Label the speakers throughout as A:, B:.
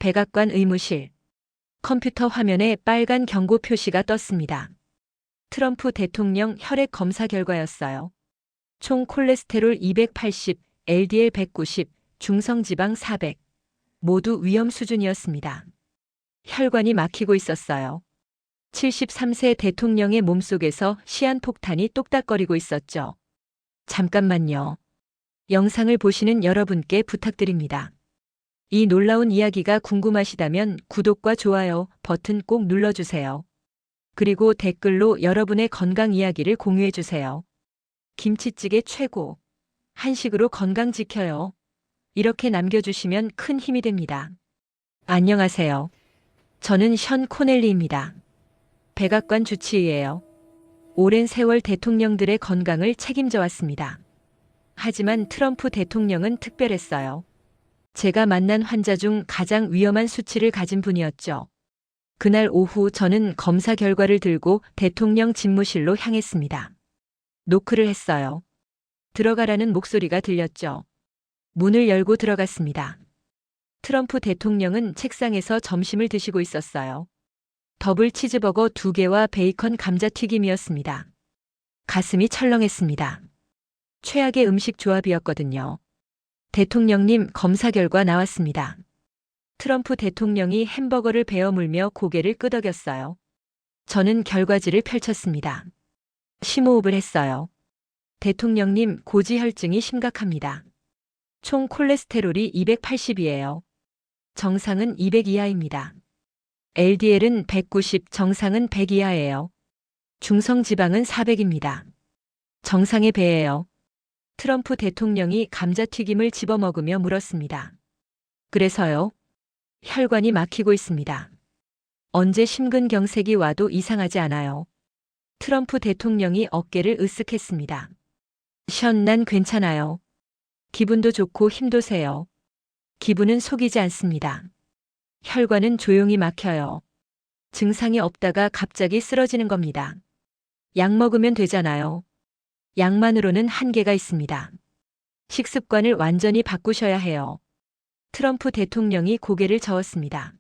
A: 백악관 의무실. 컴퓨터 화면에 빨간 경고 표시가 떴습니다. 트럼프 대통령 혈액 검사 결과였어요. 총 콜레스테롤 280, LDL 190, 중성지방 400. 모두 위험 수준이었습니다. 혈관이 막히고 있었어요. 73세 대통령의 몸속에서 시한폭탄이 똑딱거리고 있었죠. 잠깐만요. 영상을 보시는 여러분께 부탁드립니다. 이 놀라운 이야기가 궁금하시다면 구독과 좋아요 버튼 꼭 눌러주세요. 그리고 댓글로 여러분의 건강 이야기를 공유해주세요. 김치찌개 최고. 한식으로 건강 지켜요. 이렇게 남겨주시면 큰 힘이 됩니다. 안녕하세요. 저는 션 코넬리입니다. 백악관 주치의예요. 오랜 세월 대통령들의 건강을 책임져 왔습니다. 하지만 트럼프 대통령은 특별했어요. 제가 만난 환자 중 가장 위험한 수치를 가진 분이었죠. 그날 오후 저는 검사 결과를 들고 대통령 집무실로 향했습니다. 노크를 했어요. 들어가라는 목소리가 들렸죠. 문을 열고 들어갔습니다. 트럼프 대통령은 책상에서 점심을 드시고 있었어요. 더블 치즈버거 2개와 베이컨 감자튀김이었습니다. 가슴이 철렁했습니다. 최악의 음식 조합이었거든요. 대통령님, 검사 결과 나왔습니다. 트럼프 대통령이 햄버거를 베어 물며 고개를 끄덕였어요. 저는 결과지를 펼쳤습니다. 심호흡을 했어요. 대통령님, 고지혈증이 심각합니다. 총 콜레스테롤이 280이에요. 정상은 200 이하입니다. LDL은 190, 정상은 100 이하예요. 중성지방은 400입니다. 정상에 배예요. 트럼프 대통령이 감자튀김을 집어먹으며 물었습니다. 그래서요? 혈관이 막히고 있습니다. 언제 심근경색이 와도 이상하지 않아요. 트럼프 대통령이 어깨를 으쓱했습니다. 션, 난 괜찮아요. 기분도 좋고 힘도 세요. 기분은 속이지 않습니다. 혈관은 조용히 막혀요. 증상이 없다가 갑자기 쓰러지는 겁니다. 약 먹으면 되잖아요. 약만으로는 한계가 있습니다. 식습관을 완전히 바꾸셔야 해요. 트럼프 대통령이 고개를 저었습니다.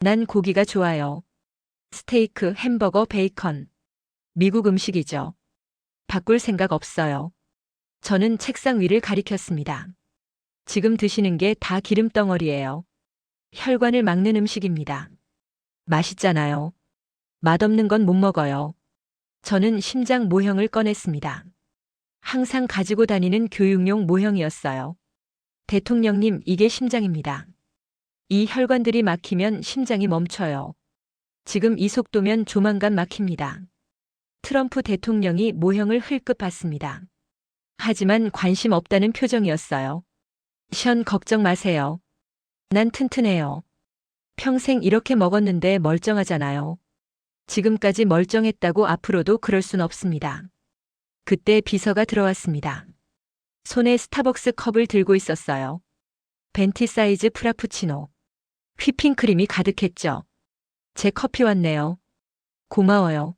A: 난 고기가 좋아요. 스테이크, 햄버거, 베이컨. 미국 음식이죠. 바꿀 생각 없어요. 저는 책상 위를 가리켰습니다. 지금 드시는 게 다 기름덩어리예요. 혈관을 막는 음식입니다. 맛있잖아요. 맛없는 건 못 먹어요. 저는 심장 모형을 꺼냈습니다. 항상 가지고 다니는 교육용 모형이었어요. 대통령님, 이게 심장입니다. 이 혈관들이 막히면 심장이 멈춰요. 지금 이 속도면 조만간 막힙니다. 트럼프 대통령이 모형을 흘끗 봤습니다. 하지만 관심 없다는 표정이었어요. 션, 걱정 마세요. 난 튼튼해요. 평생 이렇게 먹었는데 멀쩡하잖아요. 지금까지 멀쩡했다고 앞으로도 그럴 순 없습니다. 그때 비서가 들어왔습니다. 손에 스타벅스 컵을 들고 있었어요. 벤티 사이즈 프라푸치노. 휘핑크림이 가득했죠. 제 커피 왔네요. 고마워요.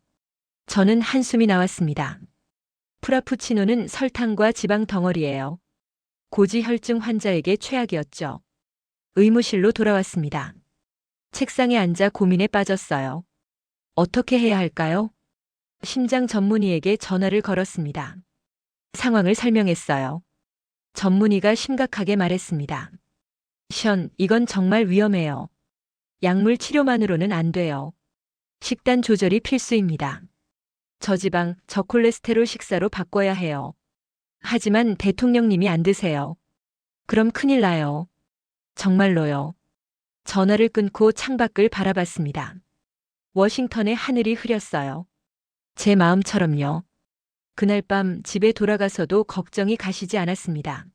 A: 저는 한숨이 나왔습니다. 프라푸치노는 설탕과 지방 덩어리예요. 고지혈증 환자에게 최악이었죠. 의무실로 돌아왔습니다. 책상에 앉아 고민에 빠졌어요. 어떻게 해야 할까요? 심장 전문의에게 전화를 걸었습니다. 상황을 설명했어요. 전문의가 심각하게 말했습니다. 션, 이건 정말 위험해요. 약물 치료만으로는 안 돼요. 식단 조절이 필수입니다. 저지방, 저콜레스테롤 식사로 바꿔야 해요. 하지만 대통령님이 안 드세요. 그럼 큰일 나요. 정말로요. 전화를 끊고 창밖을 바라봤습니다. 워싱턴의 하늘이 흐렸어요. 제 마음처럼요. 그날 밤 집에 돌아가서도 걱정이 가시지 않았습니다.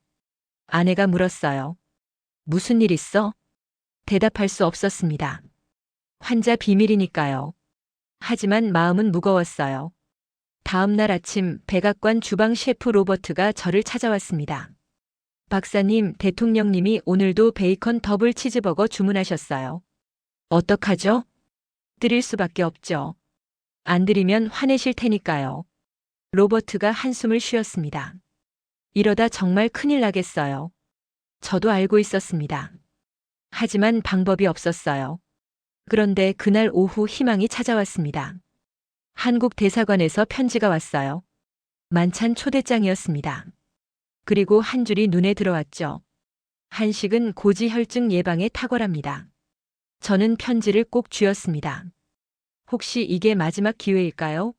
A: 아내가 물었어요. 무슨 일 있어? 대답할 수 없었습니다. 환자 비밀이니까요. 하지만 마음은 무거웠어요. 다음 날 아침 백악관 주방 셰프 로버트가 저를 찾아왔습니다. 박사님, 대통령님이 오늘도 베이컨 더블 치즈버거 주문하셨어요. 어떡하죠? 드릴 수밖에 없죠. 안 드리면 화내실 테니까요. 로버트가 한숨을 쉬었습니다. 이러다 정말 큰일 나겠어요. 저도 알고 있었습니다. 하지만 방법이 없었어요. 그런데 그날 오후 희망이 찾아왔습니다. 한국 대사관에서 편지가 왔어요. 만찬 초대장이었습니다. 그리고 한 줄이 눈에 들어왔죠. 한식은 고지혈증 예방에 탁월합니다. 저는 편지를 꼭 쥐었습니다. 혹시 이게 마지막 기회일까요?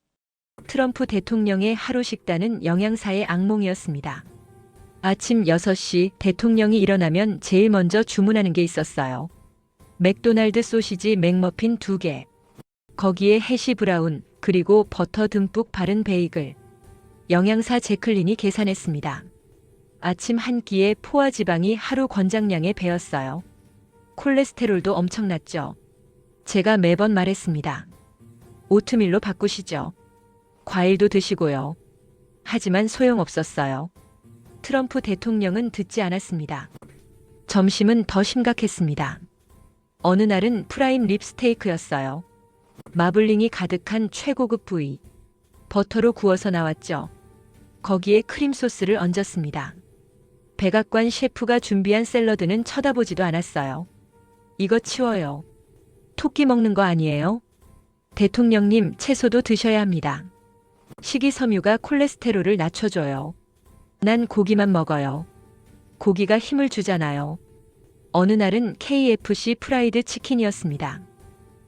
A: 트럼프 대통령의 하루 식단은 영양사의 악몽이었습니다. 아침 6시 대통령이 일어나면 제일 먼저 주문하는 게 있었어요. 맥도날드 소시지 맥머핀 2개. 거기에 해시 브라운, 그리고 버터 듬뿍 바른 베이글. 영양사 제클린이 계산했습니다. 아침 한 끼에 포화 지방이 하루 권장량에 배였어요. 콜레스테롤도 엄청났죠. 제가 매번 말했습니다. 오트밀로 바꾸시죠. 과일도 드시고요. 하지만 소용없었어요. 트럼프 대통령은 듣지 않았습니다. 점심은 더 심각했습니다. 어느 날은 프라임 립스테이크였어요. 마블링이 가득한 최고급 부위. 버터로 구워서 나왔죠. 거기에 크림 소스를 얹었습니다. 백악관 셰프가 준비한 샐러드는 쳐다보지도 않았어요. 이거 치워요. 토끼 먹는 거 아니에요? 대통령님, 채소도 드셔야 합니다. 식이섬유가 콜레스테롤을 낮춰줘요. 난 고기만 먹어요. 고기가 힘을 주잖아요. 어느 날은 KFC 프라이드 치킨이었습니다.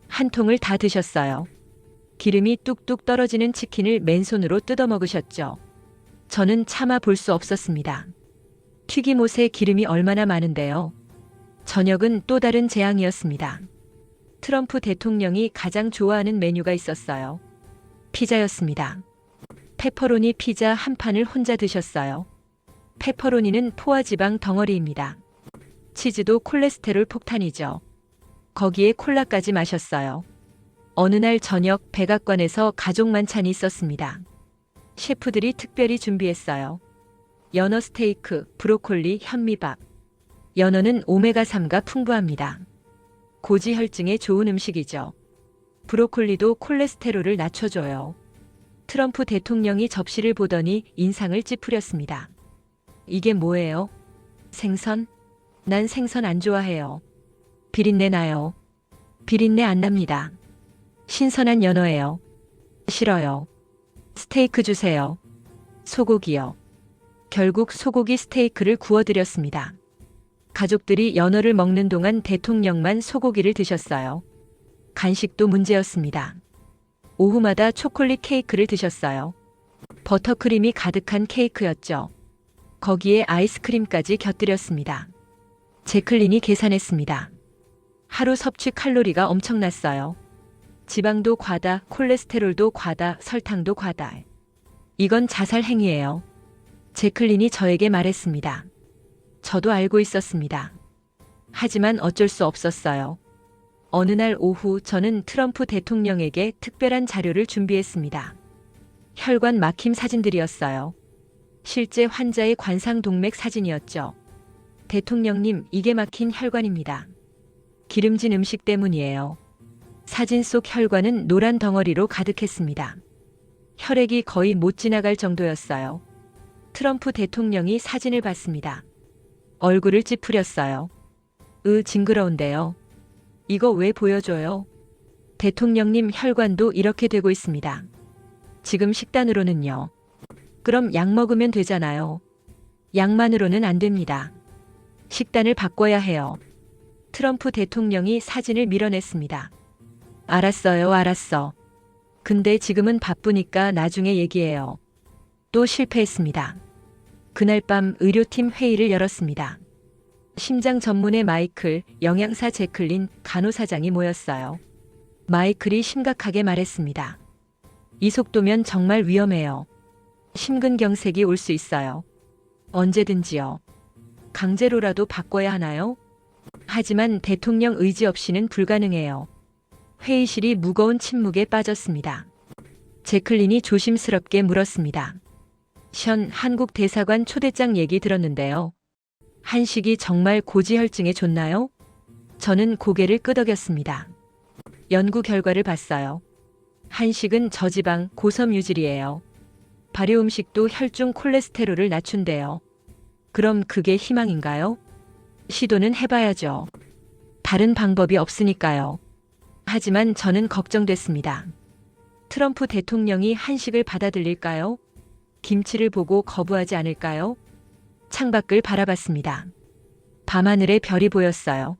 A: 한 통을 다 드셨어요. 기름이 뚝뚝 떨어지는 치킨을 맨손으로 뜯어 먹으셨죠. 저는 참아 볼 수 없었습니다. 튀김옷에 기름이 얼마나 많은데요. 저녁은 또 다른 재앙이었습니다. 트럼프 대통령이 가장 좋아하는 메뉴가 있었어요. 피자였습니다. 페퍼로니 피자 한 판을 혼자 드셨어요. 페퍼로니는 포화지방 덩어리입니다. 치즈도 콜레스테롤 폭탄이죠. 거기에 콜라까지 마셨어요. 어느 날 저녁 백악관에서 가족 만찬이 있었습니다. 셰프들이 특별히 준비했어요. 연어 스테이크, 브로콜리, 현미밥. 연어는 오메가3가 풍부합니다. 고지혈증에 좋은 음식이죠. 브로콜리도 콜레스테롤을 낮춰줘요. 트럼프 대통령이 접시를 보더니 인상을 찌푸렸습니다. 이게 뭐예요? 생선? 난 생선 안 좋아해요. 비린내 나요. 비린내 안 납니다. 신선한 연어예요. 싫어요. 스테이크 주세요. 소고기요. 결국 소고기 스테이크를 구워드렸습니다. 가족들이 연어를 먹는 동안 대통령만 소고기를 드셨어요. 간식도 문제였습니다. 오후마다 초콜릿 케이크를 드셨어요. 버터크림이 가득한 케이크였죠. 거기에 아이스크림까지 곁들였습니다. 제클린이 계산했습니다. 하루 섭취 칼로리가 엄청났어요. 지방도 과다, 콜레스테롤도 과다, 설탕도 과다. 이건 자살 행위예요. 제클린이 저에게 말했습니다. 저도 알고 있었습니다. 하지만 어쩔 수 없었어요. 어느 날 오후 저는 트럼프 대통령에게 특별한 자료를 준비했습니다. 혈관 막힘 사진들이었어요. 실제 환자의 관상동맥 사진이었죠. 대통령님, 이게 막힌 혈관입니다. 기름진 음식 때문이에요. 사진 속 혈관은 노란 덩어리로 가득했습니다. 혈액이 거의 못 지나갈 정도였어요. 트럼프 대통령이 사진을 봤습니다. 얼굴을 찌푸렸어요. 징그러운데요. 이거 왜 보여줘요? 대통령님, 혈관도 이렇게 되고 있습니다. 지금 식단으로는요. 그럼 약 먹으면 되잖아요. 약만으로는 안 됩니다. 식단을 바꿔야 해요. 트럼프 대통령이 사진을 밀어냈습니다. 알았어요, 알았어. 근데 지금은 바쁘니까 나중에 얘기해요. 또 실패했습니다. 그날 밤 의료팀 회의를 열었습니다. 심장 전문의 마이클, 영양사 제클린, 간호사장이 모였어요. 마이클이 심각하게 말했습니다. 이 속도면 정말 위험해요. 심근경색이 올 수 있어요. 언제든지요. 강제로라도 바꿔야 하나요? 하지만 대통령 의지 없이는 불가능해요. 회의실이 무거운 침묵에 빠졌습니다. 제클린이 조심스럽게 물었습니다. 션, 한국 대사관 초대장 얘기 들었는데요. 한식이 정말 고지혈증에 좋나요? 저는 고개를 끄덕였습니다. 연구 결과를 봤어요. 한식은 저지방, 고섬유질이에요. 발효 음식도 혈중 콜레스테롤을 낮춘대요. 그럼 그게 희망인가요? 시도는 해봐야죠. 다른 방법이 없으니까요. 하지만 저는 걱정됐습니다. 트럼프 대통령이 한식을 받아들일까요? 김치를 보고 거부하지 않을까요? 창밖을 바라봤습니다. 밤하늘에 별이 보였어요.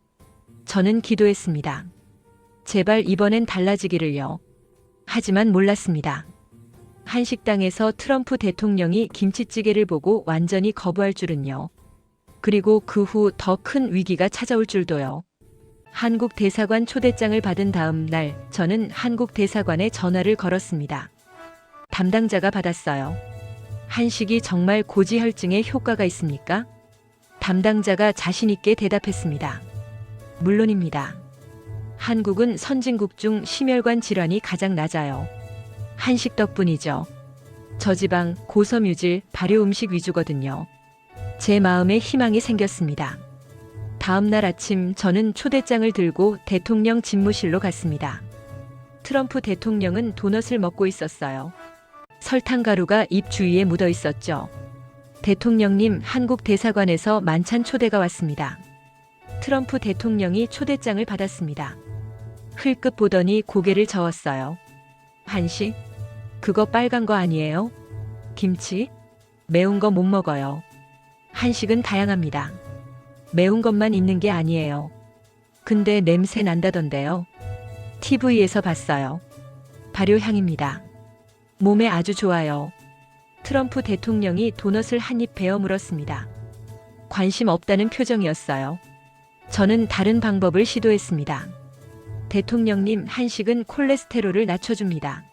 A: 저는 기도했습니다. 제발 이번엔 달라지기를요. 하지만 몰랐습니다. 한식당에서 트럼프 대통령이 김치찌개를 보고 완전히 거부할 줄은요. 그리고 그 후 더 큰 위기가 찾아올 줄도요. 한국 대사관 초대장을 받은 다음 날 저는 한국 대사관에 전화를 걸었습니다. 담당자가 받았어요. 한식이 정말 고지혈증에 효과가 있습니까? 담당자가 자신 있게 대답했습니다. 물론입니다. 한국은 선진국 중 심혈관 질환이 가장 낮아요. 한식 덕분이죠. 저지방, 고섬유질, 발효 음식 위주거든요. 제 마음에 희망이 생겼습니다. 다음 날 아침 저는 초대장을 들고 대통령 집무실로 갔습니다. 트럼프 대통령은 도넛을 먹고 있었어요. 설탕가루가 입 주위에 묻어 있었죠. 대통령님, 한국 대사관에서 만찬 초대가 왔습니다. 트럼프 대통령이 초대장을 받았습니다. 흘끗 보더니 고개를 저었어요. 한식? 그거 빨간 거 아니에요? 김치? 매운 거 못 먹어요. 한식은 다양합니다. 매운 것만 있는 게 아니에요. 근데 냄새 난다던데요. TV에서 봤어요. 발효향입니다. 몸에 아주 좋아요. 트럼프 대통령이 도넛을 한 입 베어 물었습니다. 관심 없다는 표정이었어요. 저는 다른 방법을 시도했습니다. 대통령님, 한식은 콜레스테롤을 낮춰줍니다.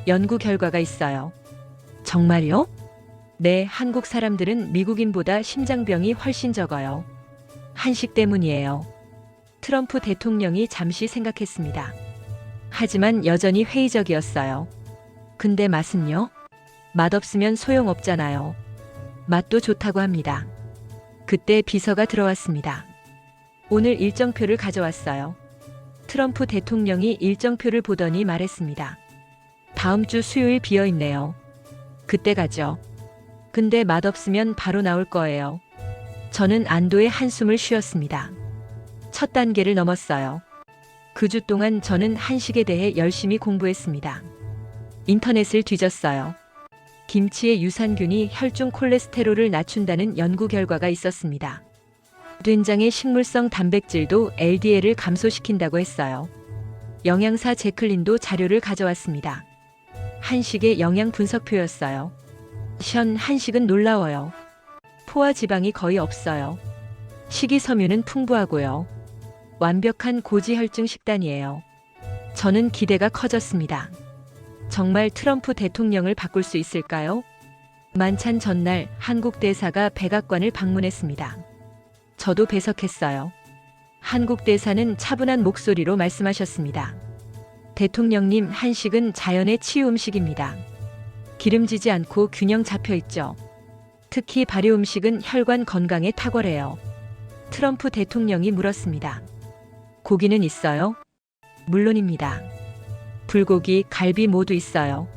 A: 연구 결과가 있어요. 정말요? 네, 한국 사람들은 미국인보다 심장병이 훨씬 적어요. 한식 때문이에요. 트럼프 대통령이 잠시 생각했습니다. 하지만 여전히 회의적이었어요. 근데 맛은요? 맛없으면 소용없잖아요. 맛도 좋다고 합니다. 그때 비서가 들어왔습니다. 오늘 일정표를 가져왔어요. 트럼프 대통령이 일정표를 보더니 말했습니다. 다음 주 수요일 비어 있네요. 그때 가죠. 근데 맛없으면 바로 나올 거예요. 저는 안도의 한숨을 쉬었습니다. 첫 단계를 넘었어요. 그 주 동안 저는 한식에 대해 열심히 공부했습니다. 인터넷을 뒤졌어요. 김치의 유산균이 혈중 콜레스테롤을 낮춘다는 연구 결과가 있었습니다. 된장의 식물성 단백질도 LDL을 감소시킨다고 했어요. 영양사 제클린도 자료를 가져왔습니다. 한식의 영양 분석표였어요. 한식은 놀라워요. 포화 지방이 거의 없어요. 식이섬유는 풍부하고요. 완벽한 고지혈증 식단이에요. 저는 기대가 커졌습니다. 정말 트럼프 대통령을 바꿀 수 있을까요? 만찬 전날 한국 대사가 백악관을 방문했습니다. 저도 배석했어요. 한국 대사는 차분한 목소리로 말씀하셨습니다. 대통령님, 한식은 자연의 치유 음식입니다. 기름지지 않고 균형 잡혀 있죠. 특히 발효 음식은 혈관 건강에 탁월해요. 트럼프 대통령이 물었습니다. 고기는 있어요? 물론입니다. 불고기, 갈비 모두 있어요.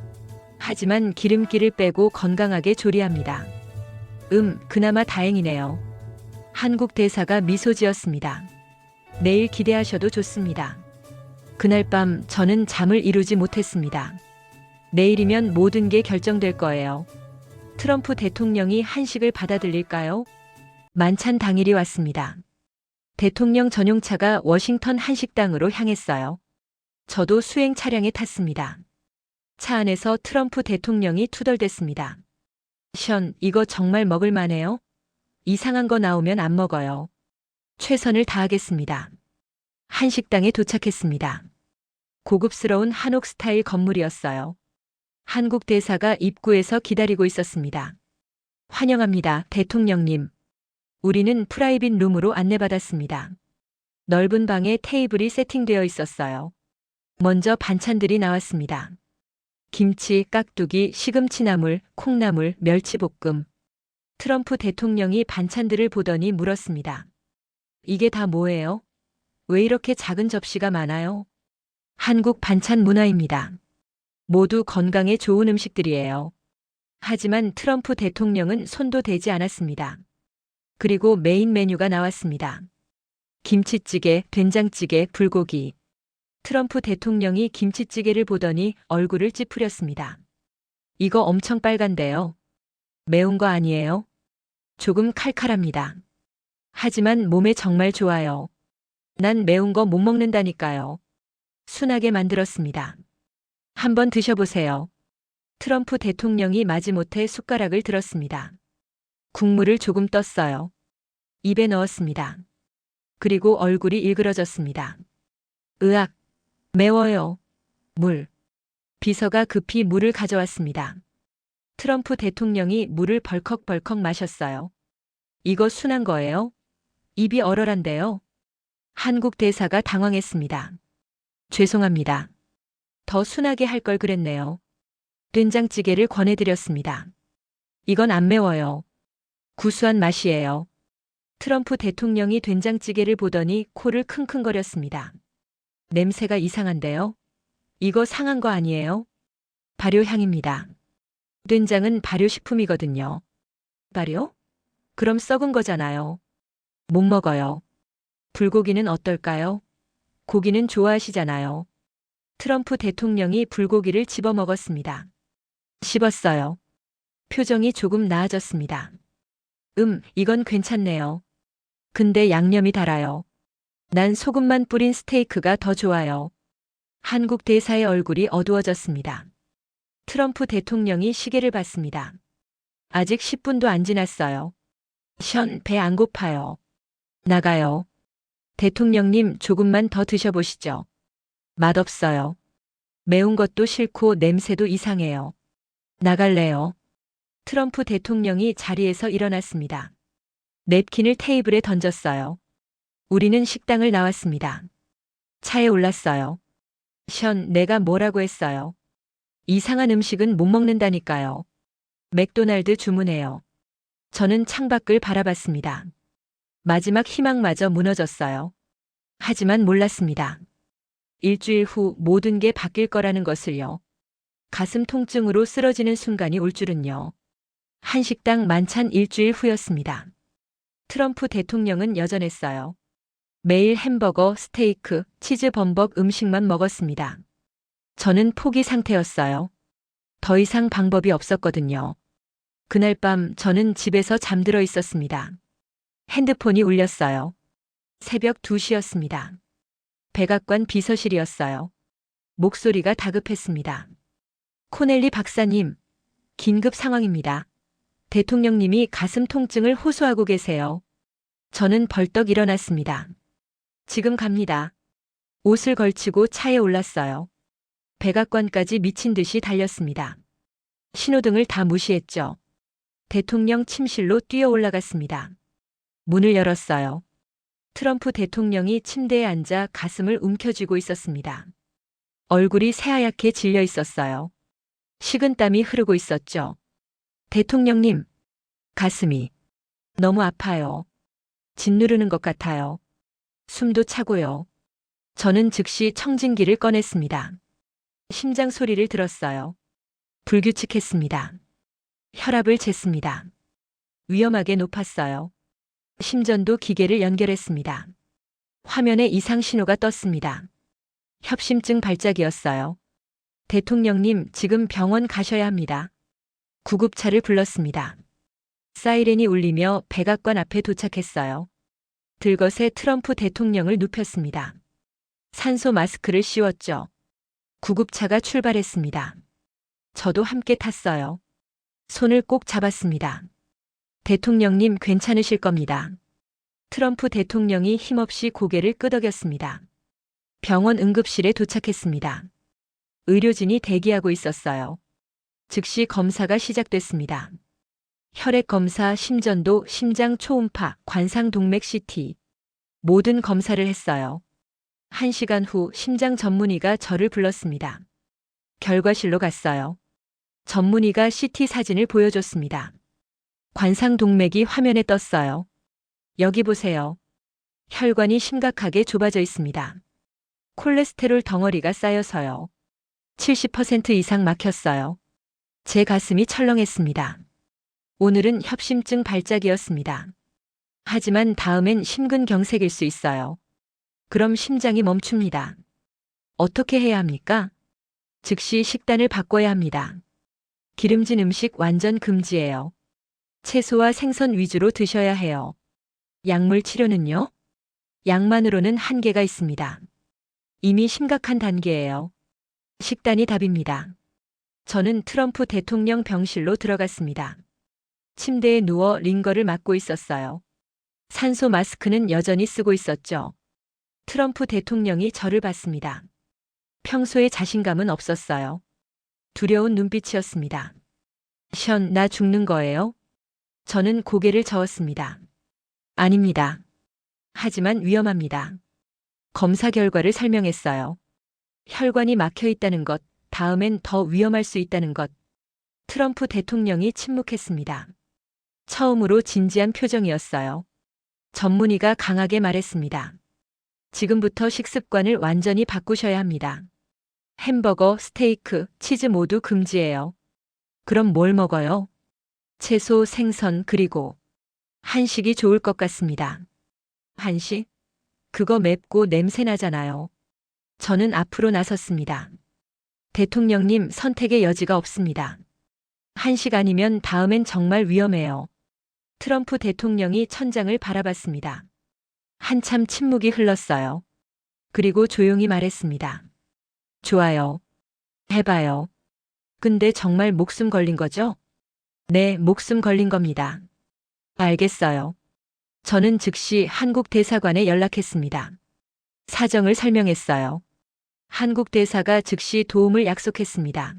A: 하지만 기름기를 빼고 건강하게 조리합니다. 그나마 다행이네요. 한국 대사가 미소 지었습니다. 내일 기대하셔도 좋습니다. 그날 밤 저는 잠을 이루지 못했습니다. 내일이면 모든 게 결정될 거예요. 트럼프 대통령이 한식을 받아들일까요? 만찬 당일이 왔습니다. 대통령 전용차가 워싱턴 한식당으로 향했어요. 저도 수행 차량에 탔습니다. 차 안에서 트럼프 대통령이 투덜댔습니다. 이거 정말 먹을 만해요? 이상한 거 나오면 안 먹어요. 최선을 다하겠습니다. 한식당에 도착했습니다. 고급스러운 한옥 스타일 건물이었어요. 한국 대사가 입구에서 기다리고 있었습니다. 환영합니다, 대통령님. 우리는 프라이빗 룸으로 안내받았습니다. 넓은 방에 테이블이 세팅되어 있었어요. 먼저 반찬들이 나왔습니다. 김치, 깍두기, 시금치나물, 콩나물, 멸치볶음. 트럼프 대통령이 반찬들을 보더니 물었습니다. 이게 다 뭐예요? 왜 이렇게 작은 접시가 많아요? 한국 반찬 문화입니다. 모두 건강에 좋은 음식들이에요. 하지만 트럼프 대통령은 손도 대지 않았습니다. 그리고 메인 메뉴가 나왔습니다. 김치찌개, 된장찌개, 불고기. 트럼프 대통령이 김치찌개를 보더니 얼굴을 찌푸렸습니다. 이거 엄청 빨간데요. 매운 거 아니에요? 조금 칼칼합니다. 하지만 몸에 정말 좋아요. 난 매운 거 못 먹는다니까요. 순하게 만들었습니다. 한번 드셔보세요. 트럼프 대통령이 마지못해 숟가락을 들었습니다. 국물을 조금 떴어요. 입에 넣었습니다. 그리고 얼굴이 일그러졌습니다. 으악, 매워요. 물. 비서가 급히 물을 가져왔습니다. 트럼프 대통령이 물을 벌컥벌컥 마셨어요. 이거 순한 거예요? 입이 얼얼한데요. 한국 대사가 당황했습니다. 죄송합니다. 더 순하게 할 걸 그랬네요. 된장찌개를 권해드렸습니다. 이건 안 매워요. 구수한 맛이에요. 트럼프 대통령이 된장찌개를 보더니 코를 킁킁거렸습니다. 냄새가 이상한데요? 이거 상한 거 아니에요? 발효향입니다. 된장은 발효식품이거든요. 발효? 그럼 썩은 거잖아요. 못 먹어요. 불고기는 어떨까요? 고기는 좋아하시잖아요. 트럼프 대통령이 불고기를 집어 먹었습니다. 씹었어요. 표정이 조금 나아졌습니다. 이건 괜찮네요. 근데 양념이 달아요. 난 소금만 뿌린 스테이크가 더 좋아요. 한국 대사의 얼굴이 어두워졌습니다. 트럼프 대통령이 시계를 봤습니다. 아직 10분도 안 지났어요. 배 안 고파요. 나가요. 대통령님 조금만 더 드셔보시죠. 맛없어요. 매운 것도 싫고 냄새도 이상해요. 나갈래요. 트럼프 대통령이 자리에서 일어났습니다. 냅킨을 테이블에 던졌어요. 우리는 식당을 나왔습니다. 차에 올랐어요. 내가 뭐라고 했어요? 이상한 음식은 못 먹는다니까요. 맥도날드 주문해요. 저는 창밖을 바라봤습니다. 마지막 희망마저 무너졌어요. 하지만 몰랐습니다. 일주일 후 모든 게 바뀔 거라는 것을요. 가슴 통증으로 쓰러지는 순간이 올 줄은요. 한식당 만찬 일주일 후였습니다. 트럼프 대통령은 여전했어요. 매일 햄버거, 스테이크, 치즈 범벅 음식만 먹었습니다. 저는 포기 상태였어요. 더 이상 방법이 없었거든요. 그날 밤 저는 집에서 잠들어 있었습니다. 핸드폰이 울렸어요. 새벽 2시였습니다. 백악관 비서실이었어요. 목소리가 다급했습니다. 코넬리 박사님, 긴급 상황입니다. 대통령님이 가슴 통증을 호소하고 계세요. 저는 벌떡 일어났습니다. 지금 갑니다. 옷을 걸치고 차에 올랐어요. 백악관까지 미친 듯이 달렸습니다. 신호등을 다 무시했죠. 대통령 침실로 뛰어 올라갔습니다. 문을 열었어요. 트럼프 대통령이 침대에 앉아 가슴을 움켜쥐고 있었습니다. 얼굴이 새하얗게 질려 있었어요. 식은땀이 흐르고 있었죠. 대통령님, 가슴이 너무 아파요. 짓누르는 것 같아요. 숨도 차고요. 저는 즉시 청진기를 꺼냈습니다. 심장 소리를 들었어요. 불규칙했습니다. 혈압을 쟀습니다. 위험하게 높았어요. 심전도 기계를 연결했습니다. 화면에 이상 신호가 떴습니다. 협심증 발작이었어요. 대통령님, 지금 병원 가셔야 합니다. 구급차를 불렀습니다. 사이렌이 울리며 백악관 앞에 도착했어요. 들것에 트럼프 대통령을 눕혔습니다. 산소 마스크를 씌웠죠. 구급차가 출발했습니다. 저도 함께 탔어요. 손을 꼭 잡았습니다. 대통령님 괜찮으실 겁니다. 트럼프 대통령이 힘없이 고개를 끄덕였습니다. 병원 응급실에 도착했습니다. 의료진이 대기하고 있었어요. 즉시 검사가 시작됐습니다. 혈액 검사, 심전도, 심장 초음파, 관상동맥 CT. 모든 검사를 했어요. 1시간 후 심장 전문의가 저를 불렀습니다. 결과실로 갔어요. 전문의가 CT 사진을 보여줬습니다. 관상동맥이 화면에 떴어요. 여기 보세요. 혈관이 심각하게 좁아져 있습니다. 콜레스테롤 덩어리가 쌓여서요. 70% 이상 막혔어요. 제 가슴이 철렁했습니다. 오늘은 협심증 발작이었습니다. 하지만 다음엔 심근경색일 수 있어요. 그럼 심장이 멈춥니다. 어떻게 해야 합니까? 즉시 식단을 바꿔야 합니다. 기름진 음식 완전 금지예요. 채소와 생선 위주로 드셔야 해요. 약물 치료는요? 약만으로는 한계가 있습니다. 이미 심각한 단계예요. 식단이 답입니다. 저는 트럼프 대통령 병실로 들어갔습니다. 침대에 누워 링거를 맞고 있었어요. 산소 마스크는 여전히 쓰고 있었죠. 트럼프 대통령이 저를 봤습니다. 평소에 자신감은 없었어요. 두려운 눈빛이었습니다. 션, 나 죽는 거예요? 저는 고개를 저었습니다. 아닙니다. 하지만 위험합니다. 검사 결과를 설명했어요. 혈관이 막혀 있다는 것, 다음엔 더 위험할 수 있다는 것. 트럼프 대통령이 침묵했습니다. 처음으로 진지한 표정이었어요. 전문의가 강하게 말했습니다. 지금부터 식습관을 완전히 바꾸셔야 합니다. 햄버거, 스테이크, 치즈 모두 금지예요. 그럼 뭘 먹어요? 채소, 생선, 그리고 한식이 좋을 것 같습니다. 한식? 그거 맵고 냄새 나잖아요. 저는 앞으로 나섰습니다. 대통령님, 선택의 여지가 없습니다. 한식 아니면 다음엔 정말 위험해요. 트럼프 대통령이 천장을 바라봤습니다. 한참 침묵이 흘렀어요. 그리고 조용히 말했습니다. 좋아요. 해봐요. 근데 정말 목숨 걸린 거죠? 네, 목숨 걸린 겁니다. 알겠어요. 저는 즉시 한국 대사관에 연락했습니다. 사정을 설명했어요. 한국 대사가 즉시 도움을 약속했습니다.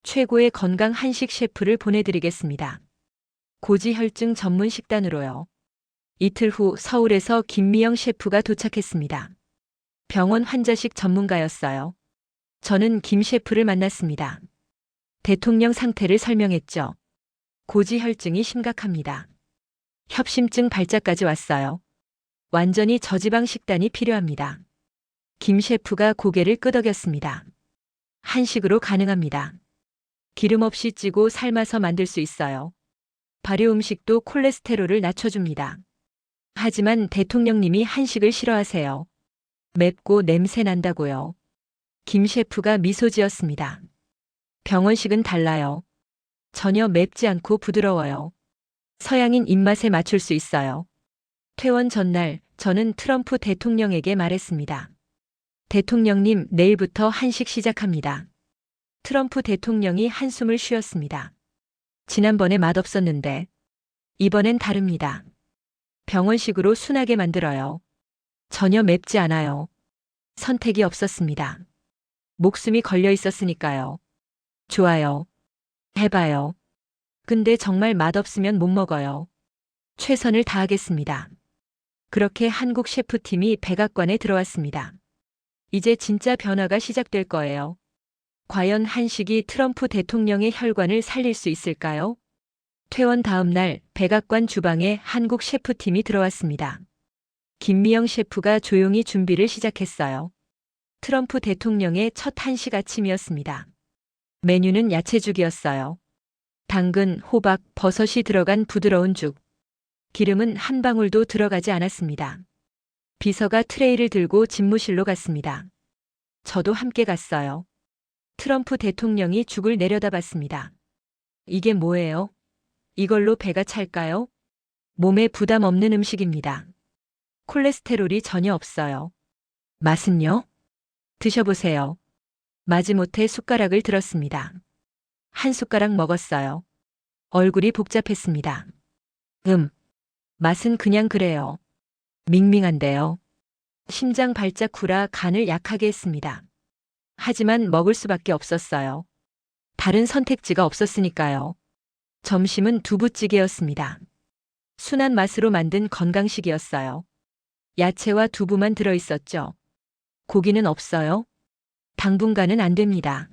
A: 최고의 건강 한식 셰프를 보내드리겠습니다. 고지혈증 전문 식단으로요. 이틀 후 서울에서 김미영 셰프가 도착했습니다. 병원 환자식 전문가였어요. 저는 김 셰프를 만났습니다. 대통령 상태를 설명했죠. 고지혈증이 심각합니다. 협심증 발작까지 왔어요. 완전히 저지방 식단이 필요합니다. 김 셰프가 고개를 끄덕였습니다. 한식으로 가능합니다. 기름 없이 찌고 삶아서 만들 수 있어요. 발효 음식도 콜레스테롤을 낮춰줍니다. 하지만 대통령님이 한식을 싫어하세요. 맵고 냄새 난다고요. 김 셰프가 미소 지었습니다. 병원식은 달라요. 전혀 맵지 않고 부드러워요. 서양인 입맛에 맞출 수 있어요. 퇴원 전날 저는 트럼프 대통령에게 말했습니다. 대통령님, 내일부터 한식 시작합니다. 트럼프 대통령이 한숨을 쉬었습니다. 지난번에 맛없었는데 이번엔 다릅니다. 병원식으로 순하게 만들어요. 전혀 맵지 않아요. 선택이 없었습니다. 목숨이 걸려 있었으니까요. 좋아요. 해봐요. 근데 정말 맛없으면 못 먹어요. 최선을 다하겠습니다. 그렇게 한국 셰프팀이 백악관에 들어왔습니다. 이제 진짜 변화가 시작될 거예요. 과연 한식이 트럼프 대통령의 혈관을 살릴 수 있을까요? 퇴원 다음 날 백악관 주방에 한국 셰프팀이 들어왔습니다. 김미영 셰프가 조용히 준비를 시작했어요. 트럼프 대통령의 첫 한식 아침이었습니다. 메뉴는 야채죽이었어요. 당근, 호박, 버섯이 들어간 부드러운 죽. 기름은 한 방울도 들어가지 않았습니다. 비서가 트레이를 들고 집무실로 갔습니다. 저도 함께 갔어요. 트럼프 대통령이 죽을 내려다봤습니다. 이게 뭐예요? 이걸로 배가 찰까요? 몸에 부담 없는 음식입니다. 콜레스테롤이 전혀 없어요. 맛은요? 드셔보세요. 마지못해 숟가락을 들었습니다. 한 숟가락 먹었어요. 얼굴이 복잡했습니다. 맛은 그냥 그래요. 밍밍한데요. 심장 발작 후라 간을 약하게 했습니다. 하지만 먹을 수밖에 없었어요. 다른 선택지가 없었으니까요. 점심은 두부찌개였습니다. 순한 맛으로 만든 건강식이었어요. 야채와 두부만 들어있었죠. 고기는 없어요. 당분간은 안 됩니다.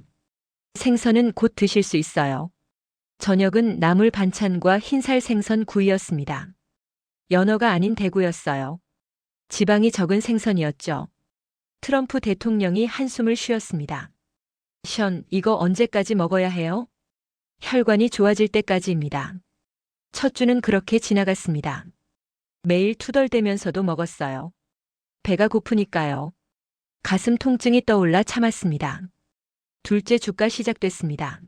A: 생선은 곧 드실 수 있어요. 저녁은 나물 반찬과 흰살 생선 구이였습니다. 연어가 아닌 대구였어요. 지방이 적은 생선이었죠. 트럼프 대통령이 한숨을 쉬었습니다. 션, 이거 언제까지 먹어야 해요? 혈관이 좋아질 때까지입니다. 첫 주는 그렇게 지나갔습니다. 매일 투덜대면서도 먹었어요. 배가 고프니까요. 가슴 통증이 떠올라 참았습니다. 둘째 주가 시작됐습니다.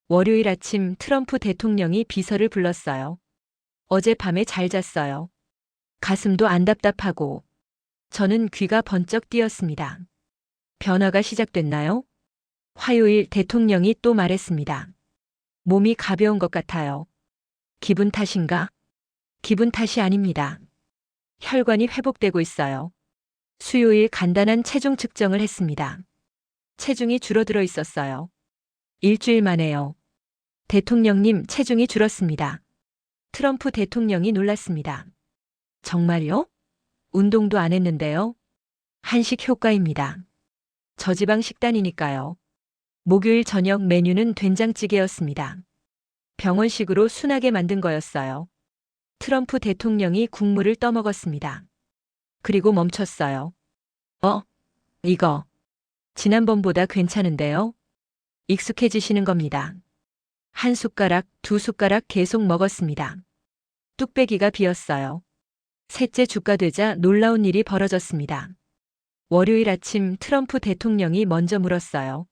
A: 월요일 아침 트럼프 대통령이 비서를 불렀어요. 어젯밤에 잘 잤어요. 가슴도 안 답답하고. 저는 귀가 번쩍 뛰었습니다. 변화가 시작됐나요? 화요일 대통령이 또 말했습니다. 몸이 가벼운 것 같아요. 기분 탓인가? 기분 탓이 아닙니다. 혈관이 회복되고 있어요. 수요일 간단한 체중 측정을 했습니다. 체중이 줄어들어 있었어요. 일주일 만에요. 대통령님, 체중이 줄었습니다. 트럼프 대통령이 놀랐습니다. 정말요? 운동도 안 했는데요. 한식 효과입니다. 저지방 식단이니까요. 목요일 저녁 메뉴는 된장찌개였습니다. 병원식으로 순하게 만든 거였어요. 트럼프 대통령이 국물을 떠먹었습니다. 그리고 멈췄어요. 이거. 지난번보다 괜찮은데요? 익숙해지시는 겁니다. 한 숟가락, 두 숟가락 계속 먹었습니다. 뚝배기가 비었어요. 셋째 주가 되자 놀라운 일이 벌어졌습니다. 월요일 아침 트럼프 대통령이 먼저 물었어요.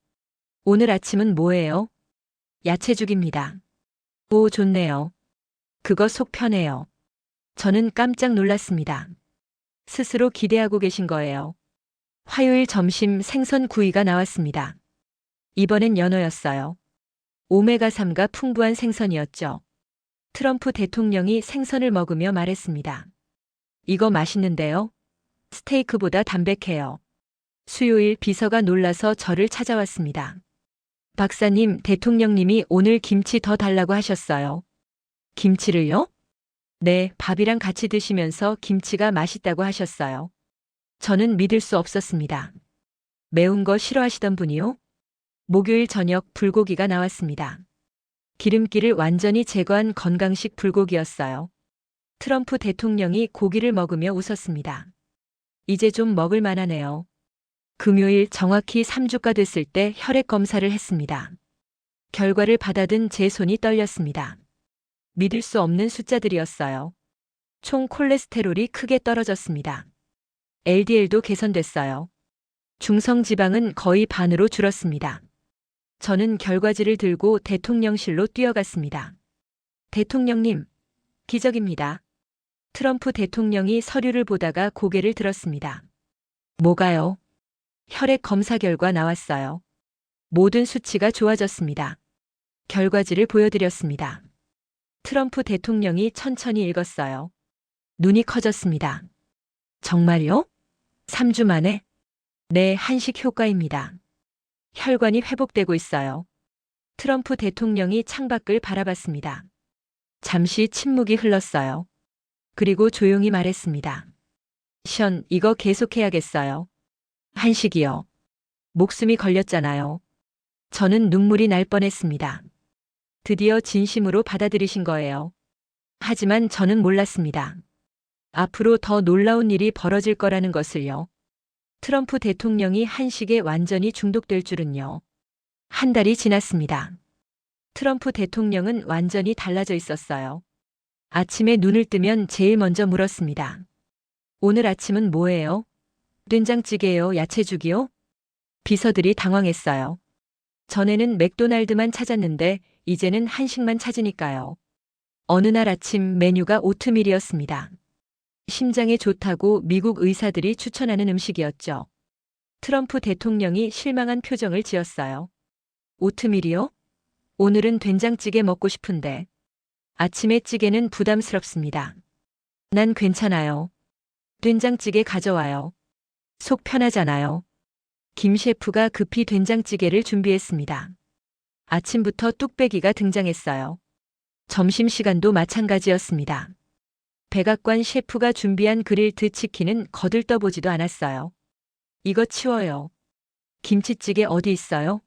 A: 오늘 아침은 뭐예요? 야채죽입니다. 오, 좋네요. 그거 속 편해요. 저는 깜짝 놀랐습니다. 스스로 기대하고 계신 거예요. 화요일 점심 생선 구이가 나왔습니다. 이번엔 연어였어요. 오메가3가 풍부한 생선이었죠. 트럼프 대통령이 생선을 먹으며 말했습니다. 이거 맛있는데요? 스테이크보다 담백해요. 수요일 비서가 놀라서 저를 찾아왔습니다. 박사님, 대통령님이 오늘 김치 더 달라고 하셨어요. 김치를요? 네, 밥이랑 같이 드시면서 김치가 맛있다고 하셨어요. 저는 믿을 수 없었습니다. 매운 거 싫어하시던 분이요? 목요일 저녁 불고기가 나왔습니다. 기름기를 완전히 제거한 건강식 불고기였어요. 트럼프 대통령이 고기를 먹으며 웃었습니다. 이제 좀 먹을 만하네요. 금요일 정확히 3주가 됐을 때 혈액 검사를 했습니다. 결과를 받아든 제 손이 떨렸습니다. 믿을 수 없는 숫자들이었어요. 총 콜레스테롤이 크게 떨어졌습니다. LDL도 개선됐어요. 중성지방은 거의 반으로 줄었습니다. 저는 결과지를 들고 대통령실로 뛰어갔습니다. 대통령님, 기적입니다. 트럼프 대통령이 서류를 보다가 고개를 들었습니다. 뭐가요? 혈액 검사 결과 나왔어요. 모든 수치가 좋아졌습니다. 결과지를 보여드렸습니다. 트럼프 대통령이 천천히 읽었어요. 눈이 커졌습니다. 정말요? 3주 만에? 네, 한식 효과입니다. 혈관이 회복되고 있어요. 트럼프 대통령이 창밖을 바라봤습니다. 잠시 침묵이 흘렀어요. 그리고 조용히 말했습니다. 션, 이거 계속해야겠어요. 한식이요. 목숨이 걸렸잖아요. 저는 눈물이 날 뻔했습니다. 드디어 진심으로 받아들이신 거예요. 하지만 저는 몰랐습니다. 앞으로 더 놀라운 일이 벌어질 거라는 것을요. 트럼프 대통령이 한식에 완전히 중독될 줄은요. 한 달이 지났습니다. 트럼프 대통령은 완전히 달라져 있었어요. 아침에 눈을 뜨면 제일 먼저 물었습니다. 오늘 아침은 뭐예요? 된장찌개요, 야채죽이요? 비서들이 당황했어요. 전에는 맥도날드만 찾았는데 이제는 한식만 찾으니까요. 어느 날 아침 메뉴가 오트밀이었습니다. 심장에 좋다고 미국 의사들이 추천하는 음식이었죠. 트럼프 대통령이 실망한 표정을 지었어요. 오트밀이요? 오늘은 된장찌개 먹고 싶은데. 아침에 찌개는 부담스럽습니다. 난 괜찮아요. 된장찌개 가져와요. 속 편하잖아요. 김 셰프가 급히 된장찌개를 준비했습니다. 아침부터 뚝배기가 등장했어요. 점심시간도 마찬가지였습니다. 백악관 셰프가 준비한 그릴드 치킨은 거들떠보지도 않았어요. 이거 치워요. 김치찌개 어디 있어요?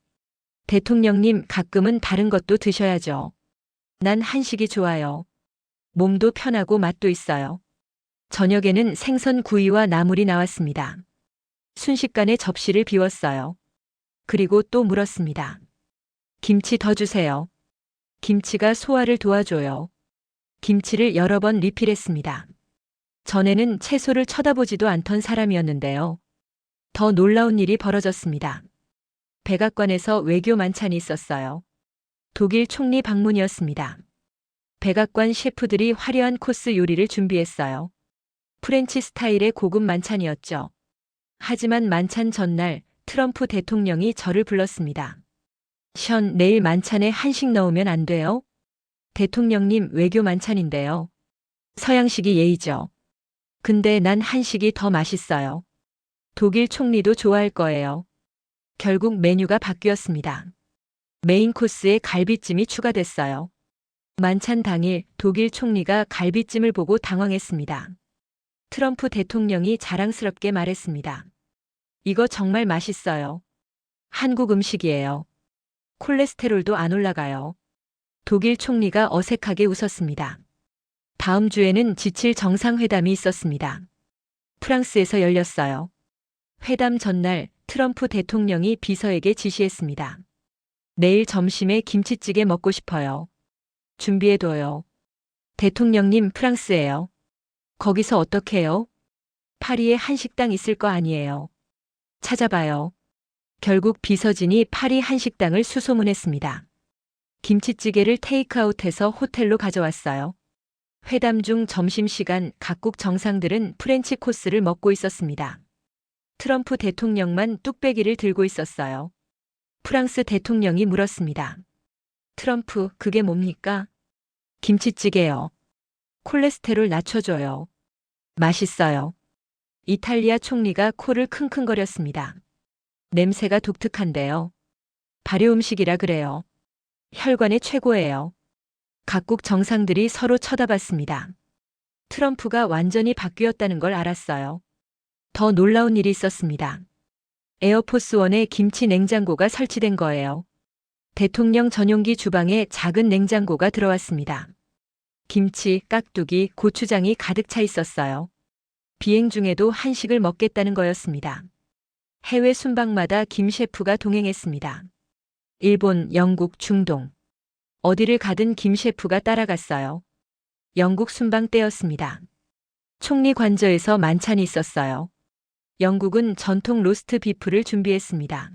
A: 대통령님, 가끔은 다른 것도 드셔야죠. 난 한식이 좋아요. 몸도 편하고 맛도 있어요. 저녁에는 생선 구이와 나물이 나왔습니다. 순식간에 접시를 비웠어요. 그리고 또 물었습니다. 김치 더 주세요. 김치가 소화를 도와줘요. 김치를 여러 번 리필했습니다. 전에는 채소를 쳐다보지도 않던 사람이었는데요. 더 놀라운 일이 벌어졌습니다. 백악관에서 외교 만찬이 있었어요. 독일 총리 방문이었습니다. 백악관 셰프들이 화려한 코스 요리를 준비했어요. 프렌치 스타일의 고급 만찬이었죠. 하지만 만찬 전날 트럼프 대통령이 저를 불렀습니다. 션, 내일 만찬에 한식 넣으면 안 돼요? 대통령님, 외교 만찬인데요. 서양식이 예의죠. 근데 난 한식이 더 맛있어요. 독일 총리도 좋아할 거예요. 결국 메뉴가 바뀌었습니다. 메인 코스에 갈비찜이 추가됐어요. 만찬 당일 독일 총리가 갈비찜을 보고 당황했습니다. 트럼프 대통령이 자랑스럽게 말했습니다. 이거 정말 맛있어요. 한국 음식이에요. 콜레스테롤도 안 올라가요. 독일 총리가 어색하게 웃었습니다. 다음 주에는 지칠 정상회담이 있었습니다. 프랑스에서 열렸어요. 회담 전날 트럼프 대통령이 비서에게 지시했습니다. 내일 점심에 김치찌개 먹고 싶어요. 준비해둬요. 대통령님, 프랑스예요. 거기서 어떻게 해요? 파리에 한식당 있을 거 아니에요. 찾아봐요. 결국 비서진이 파리 한식당을 수소문했습니다. 김치찌개를 테이크아웃해서 호텔로 가져왔어요. 회담 중 점심시간 각국 정상들은 프렌치 코스를 먹고 있었습니다. 트럼프 대통령만 뚝배기를 들고 있었어요. 프랑스 대통령이 물었습니다. 트럼프, 그게 뭡니까? 김치찌개요. 콜레스테롤 낮춰줘요. 맛있어요. 이탈리아 총리가 코를 킁킁거렸습니다. 냄새가 독특한데요. 발효 음식이라 그래요. 혈관의 최고예요. 각국 정상들이 서로 쳐다봤습니다. 트럼프가 완전히 바뀌었다는 걸 알았어요. 더 놀라운 일이 있었습니다. 에어포스원에 김치 냉장고가 설치된 거예요. 대통령 전용기 주방에 작은 냉장고가 들어왔습니다. 김치, 깍두기, 고추장이 가득 차 있었어요. 비행 중에도 한식을 먹겠다는 거였습니다. 해외 순방마다 김 셰프가 동행했습니다. 일본, 영국, 중동. 어디를 가든 김 셰프가 따라갔어요. 영국 순방 때였습니다. 총리 관저에서 만찬이 있었어요. 영국은 전통 로스트 비프를 준비했습니다.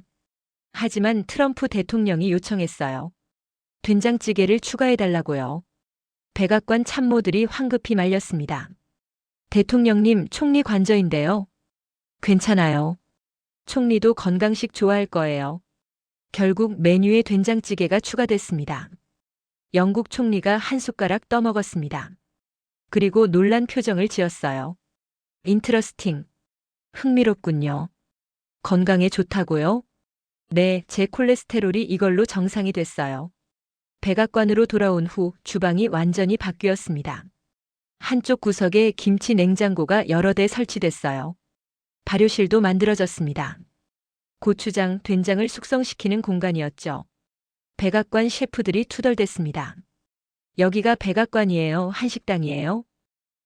A: 하지만 트럼프 대통령이 요청했어요. 된장찌개를 추가해달라고요. 백악관 참모들이 황급히 말렸습니다. 대통령님, 총리 관저인데요. 괜찮아요. 총리도 건강식 좋아할 거예요. 결국 메뉴에 된장찌개가 추가됐습니다. 영국 총리가 한 숟가락 떠먹었습니다. 그리고 놀란 표정을 지었어요. 인트러스팅. 흥미롭군요. 건강에 좋다고요? 네, 제 콜레스테롤이 이걸로 정상이 됐어요. 백악관으로 돌아온 후 주방이 완전히 바뀌었습니다. 한쪽 구석에 김치 냉장고가 여러 대 설치됐어요. 발효실도 만들어졌습니다. 고추장, 된장을 숙성시키는 공간이었죠. 백악관 셰프들이 투덜댔습니다. 여기가 백악관이에요, 한식당이에요?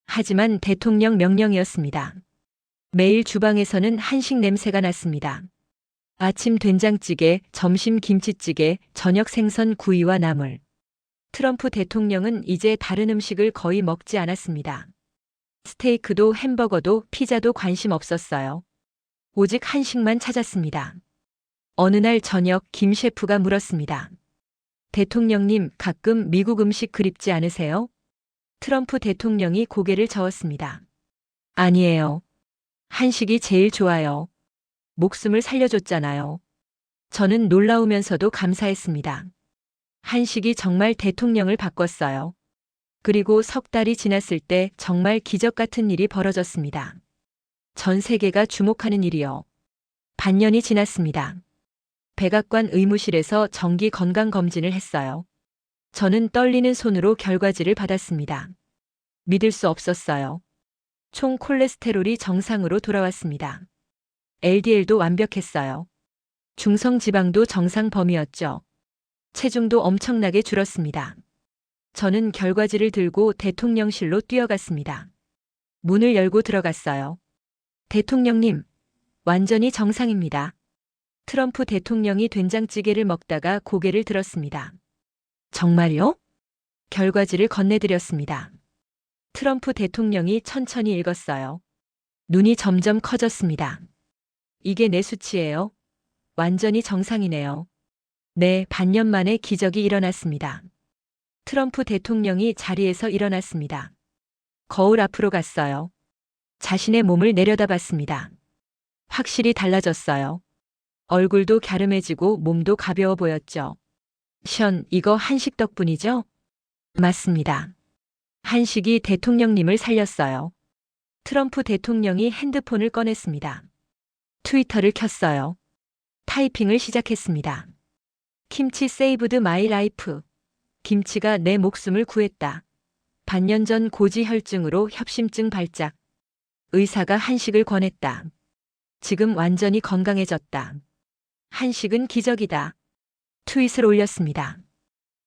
A: 하지만 대통령 명령이었습니다. 매일 주방에서는 한식 냄새가 났습니다. 아침 된장찌개, 점심 김치찌개, 저녁 생선 구이와 나물. 트럼프 대통령은 이제 다른 음식을 거의 먹지 않았습니다. 스테이크도 햄버거도 피자도 관심 없었어요. 오직 한식만 찾았습니다. 어느 날 저녁 김 셰프가 물었습니다. 대통령님, 가끔 미국 음식 그립지 않으세요? 트럼프 대통령이 고개를 저었습니다. 아니에요. 한식이 제일 좋아요. 목숨을 살려줬잖아요. 저는 놀라우면서도 감사했습니다. 한식이 정말 대통령을 바꿨어요. 그리고 석 달이 지났을 때 정말 기적 같은 일이 벌어졌습니다. 전 세계가 주목하는 일이요. 반년이 지났습니다. 백악관 의무실에서 정기 건강검진을 했어요. 저는 떨리는 손으로 결과지를 받았습니다. 믿을 수 없었어요. 총 콜레스테롤이 정상으로 돌아왔습니다. LDL도 완벽했어요. 중성지방도 정상 범위였죠. 체중도 엄청나게 줄었습니다. 저는 결과지를 들고 대통령실로 뛰어갔습니다. 문을 열고 들어갔어요. 대통령님, 완전히 정상입니다. 트럼프 대통령이 된장찌개를 먹다가 고개를 들었습니다. 정말요? 결과지를 건네드렸습니다. 트럼프 대통령이 천천히 읽었어요. 눈이 점점 커졌습니다. 이게 내 수치예요. 완전히 정상이네요. 네, 반년 만에 기적이 일어났습니다. 트럼프 대통령이 자리에서 일어났습니다. 거울 앞으로 갔어요. 자신의 몸을 내려다봤습니다. 확실히 달라졌어요. 얼굴도 갸름해지고 몸도 가벼워 보였죠. 션, 이거 한식 덕분이죠? 맞습니다. 한식이 대통령님을 살렸어요. 트럼프 대통령이 핸드폰을 꺼냈습니다. 트위터를 켰어요. 타이핑을 시작했습니다. 김치 세이브드 마이 라이프. 김치가 내 목숨을 구했다. 반년 전 고지혈증으로 협심증 발작. 의사가 한식을 권했다. 지금 완전히 건강해졌다. 한식은 기적이다. 트윗을 올렸습니다.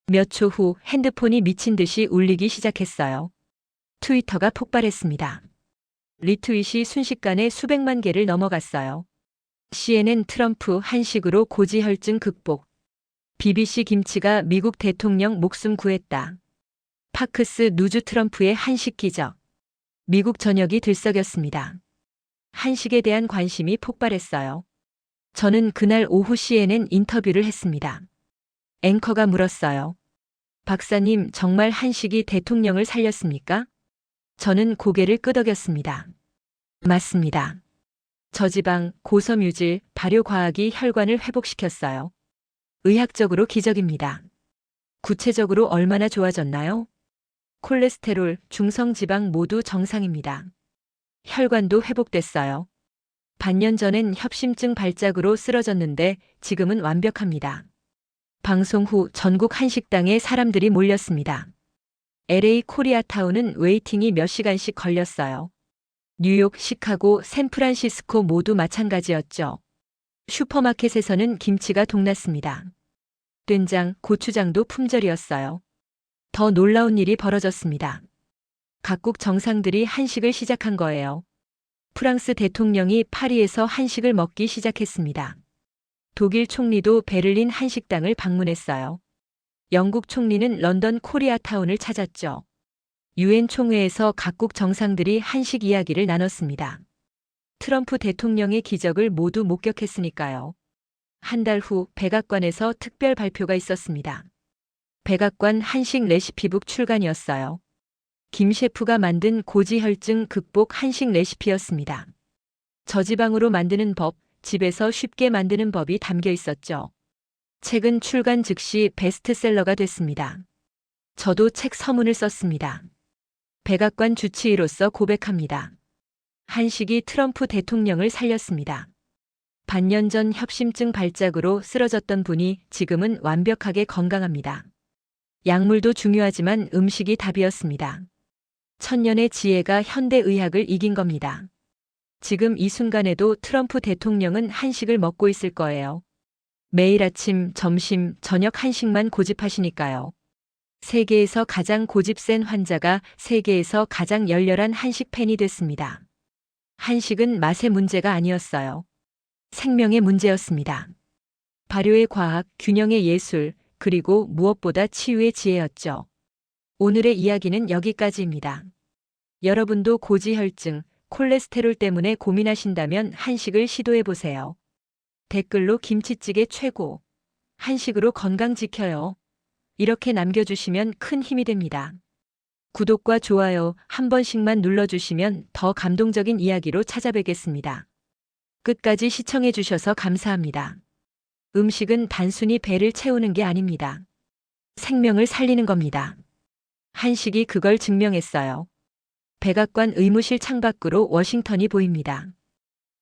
A: 몇 초 후 핸드폰이 미친 듯이 울리기 시작했어요. 트위터가 폭발했습니다. 리트윗이 순식간에 수백만 개를 넘어갔어요. CNN 트럼프 한식으로 고지혈증 극복. BBC 김치가 미국 대통령 목숨 구했다. 파크스 누즈 트럼프의 한식 기적. 미국 전역이 들썩였습니다. 한식에 대한 관심이 폭발했어요. 저는 그날 오후 CNN 인터뷰를 했습니다. 앵커가 물었어요. 박사님, 정말 한식이 대통령을 살렸습니까? 저는 고개를 끄덕였습니다. 맞습니다. 저지방, 고섬유질, 발효과학이 혈관을 회복시켰어요. 의학적으로 기적입니다. 구체적으로 얼마나 좋아졌나요? 콜레스테롤, 중성지방 모두 정상입니다. 혈관도 회복됐어요. 반년 전엔 협심증 발작으로 쓰러졌는데 지금은 완벽합니다. 방송 후 전국 한식당에 사람들이 몰렸습니다. LA 코리아타운은 웨이팅이 몇 시간씩 걸렸어요. 뉴욕, 시카고, 샌프란시스코 모두 마찬가지였죠. 슈퍼마켓에서는 김치가 동났습니다. 된장, 고추장도 품절이었어요. 더 놀라운 일이 벌어졌습니다. 각국 정상들이 한식을 시작한 거예요. 프랑스 대통령이 파리에서 한식을 먹기 시작했습니다. 독일 총리도 베를린 한식당을 방문했어요. 영국 총리는 런던 코리아타운을 찾았죠. 유엔 총회에서 각국 정상들이 한식 이야기를 나눴습니다. 트럼프 대통령의 기적을 모두 목격했으니까요. 한 달 후 백악관에서 특별 발표가 있었습니다. 백악관 한식 레시피북 출간이었어요. 김 셰프가 만든 고지혈증 극복 한식 레시피였습니다. 저지방으로 만드는 법, 집에서 쉽게 만드는 법이 담겨 있었죠. 책은 출간 즉시 베스트셀러가 됐습니다. 저도 책 서문을 썼습니다. 백악관 주치의로서 고백합니다. 한식이 트럼프 대통령을 살렸습니다. 반년 전 협심증 발작으로 쓰러졌던 분이 지금은 완벽하게 건강합니다. 약물도 중요하지만 음식이 답이었습니다. 천년의 지혜가 현대 의학을 이긴 겁니다. 지금 이 순간에도 트럼프 대통령은 한식을 먹고 있을 거예요. 매일 아침, 점심, 저녁 한식만 고집하시니까요. 세계에서 가장 고집센 환자가 세계에서 가장 열렬한 한식 팬이 됐습니다. 한식은 맛의 문제가 아니었어요. 생명의 문제였습니다. 발효의 과학, 균형의 예술, 그리고 무엇보다 치유의 지혜였죠. 오늘의 이야기는 여기까지입니다. 여러분도 고지혈증, 콜레스테롤 때문에 고민하신다면 한식을 시도해보세요. 댓글로 김치찌개 최고, 한식으로 건강 지켜요. 이렇게 남겨주시면 큰 힘이 됩니다. 구독과 좋아요 한 번씩만 눌러주시면 더 감동적인 이야기로 찾아뵙겠습니다. 끝까지 시청해주셔서 감사합니다. 음식은 단순히 배를 채우는 게 아닙니다. 생명을 살리는 겁니다. 한식이 그걸 증명했어요. 백악관 의무실 창밖으로 워싱턴이 보입니다.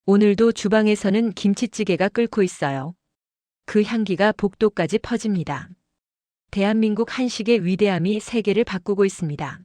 A: 오늘도 주방에서는 김치찌개가 끓고 있어요. 그 향기가 복도까지 퍼집니다. 대한민국 한식의 위대함이 세계를 바꾸고 있습니다.